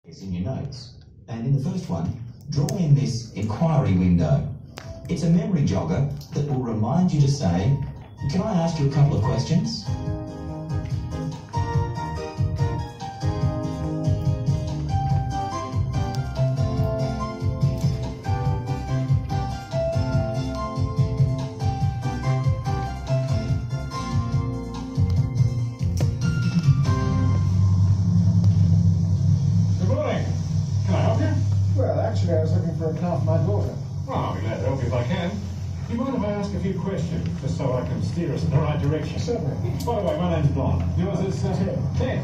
It's in your notes. And in the first one, draw in this inquiry window. It's a memory jogger that will remind you to say, "Can I ask you a couple of questions?" Actually, I was looking for a car for my daughter. Well, I'll be glad to help you if I can. Do you mind if I ask a few questions, just so I can steer us in the right direction? Certainly. By the way, my name's Don. Yours is Ted.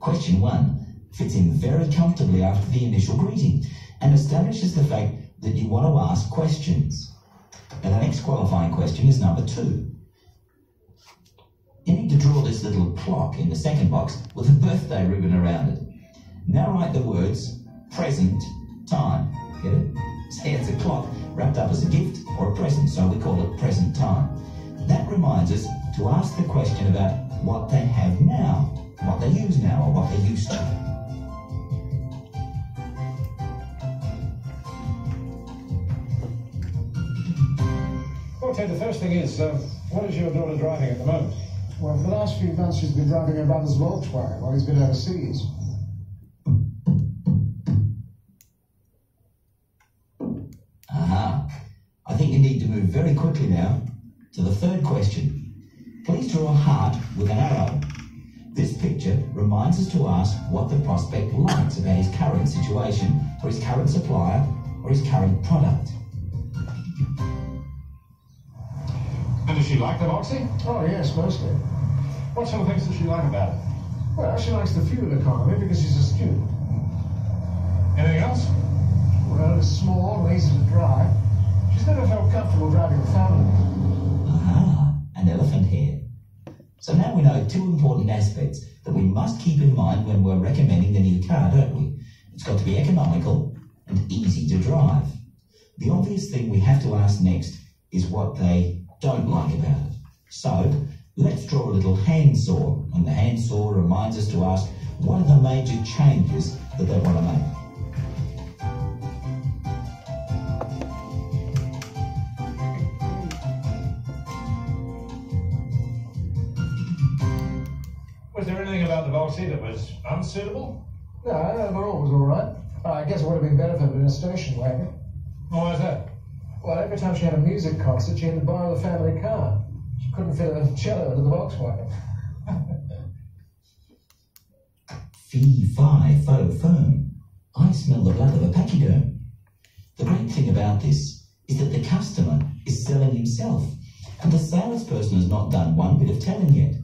Question 1 fits in very comfortably after the initial greeting and establishes the fact that you want to ask questions. And the next qualifying question is number 2. You need to draw this little clock in the second box with a birthday ribbon around it. Now write the words present time. Get it? Say it's a clock wrapped up as a gift or a present, so we call it present time. That reminds us to ask the question about what they have now, what they use now, or what they used to. Well, Ted, the first thing is, what is your daughter driving at the moment? Well, for the last few months, she's been driving her brother's Volkswagen while he's been overseas. Aha. I think you need to move very quickly now to the third question. Please draw a heart with an arrow. This picture reminds us to ask what the prospect likes about his current situation, or his current supplier, or his current product. And does she like the Voxy? Oh, yes, mostly. What sort of things does she like about it? Well, she likes the fuel economy because she's a student. Anything else? Well, it's small and easy to drive. She's never felt comfortable driving a family. Aha, an elephant hair. So now we know 2 important aspects that we must keep in mind when we're recommending the new car, don't we? It's got to be economical and easy to drive. The obvious thing we have to ask next is what they don't like about it. So let's draw a little handsaw, and the handsaw reminds us to ask what are the major changes that they want to make. Was there anything about the Voxy that was unsuitable? No, overall it was all right. I guess it would have been better if it had been a station wagon. Why is that? Well, every time she had a music concert, she had to borrow the family car. She couldn't fit a cello into the Volkswagen. Fee, fi, fo, firm. I smell the blood of a pachyderm. The great thing about this is that the customer is selling himself, and the salesperson has not done one bit of telling yet.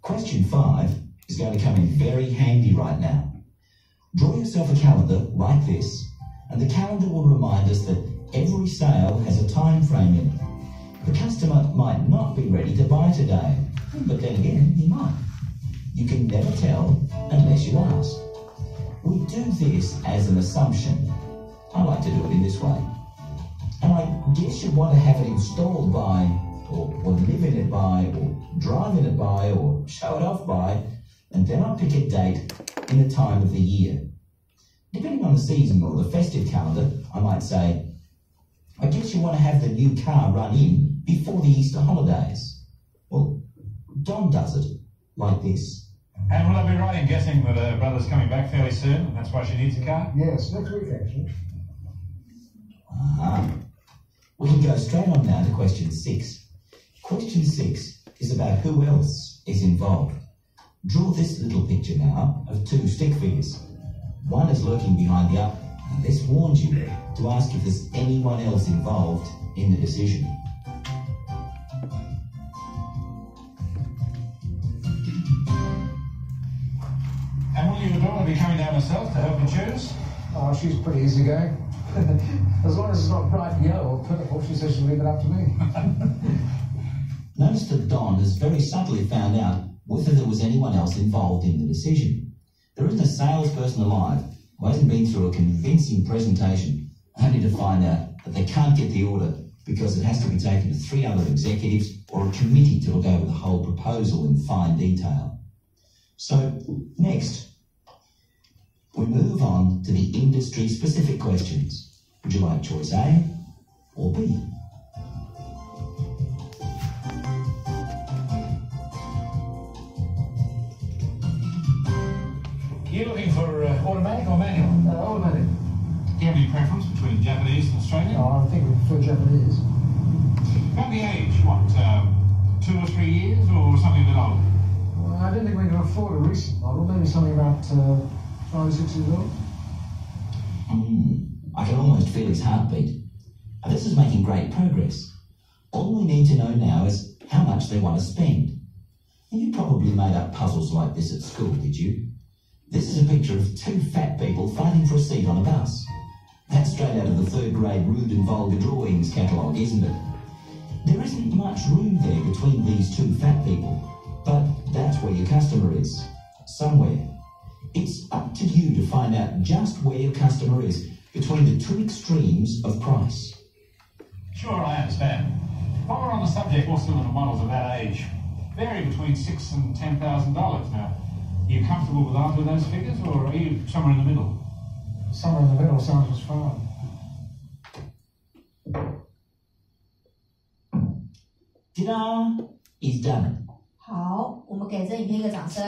Question 5 is going to come in very handy right now. Draw yourself a calendar like this, and the calendar will remind us that every sale has a time frame in it. The customer might not be ready to buy today, but then again, he might. You can never tell unless you ask. We do this as an assumption. I like to do it in this way. And I guess you want to have it installed by, or live in it by, or drive in it by, or show it off by, and then I pick a date in the time of the year. Depending on the season or the festive calendar, I might say, I guess you want to have the new car run in before the Easter holidays. Well, Don does it like this. And will I be right in guessing that her brother's coming back fairly soon, and that's why she needs a car? Yes, next week, actually. We can go straight on now to question 6. Question 6 is about who else is involved. Draw this little picture now of 2 stick figures. One is lurking behind the other, and this warns you to ask if there's anyone else involved in the decision. And will your daughter be coming down herself to help you choose? Oh, she's pretty easygoing. As long as it's not bright yellow or purple, she says she'll leave it up to me. Notice that Don has very subtly found out whether there was anyone else involved in the decision. There isn't a salesperson alive who hasn't been through a convincing presentation only to find out that they can't get the order because it has to be taken to 3 other executives or a committee to look over the whole proposal in fine detail. So, next, we move on to the industry-specific questions. Would you like choice A or B? You looking for automatic or manual? Automatic. Do you have any preference between Japanese and Australian? Oh, I think we prefer Japanese. About the age, what, 2 or 3 years or something a bit older? Well, I didn't think we could afford a recent model, maybe something about 5 or 6 years old. I can almost feel his heartbeat. This is making great progress. All we need to know now is how much they want to spend. You probably made up puzzles like this at school, did you? This is a picture of 2 fat people fighting for a seat on a bus. That's straight out of the 3rd grade Rude and Vulgar Drawings catalogue, isn't it? There isn't much room there between these 2 fat people, but that's where your customer is. Somewhere. It's up to you to find out just where your customer is between the 2 extremes of price. Sure, I understand. While we're on the subject, all cylinder models of that age vary between $6,000 and $10,000 now. Are you comfortable with either of those figures, or are you somewhere in the middle? Somewhere in the middle sounds just fine. Ta-da! He's done it. 好，我们给这影片一个掌声。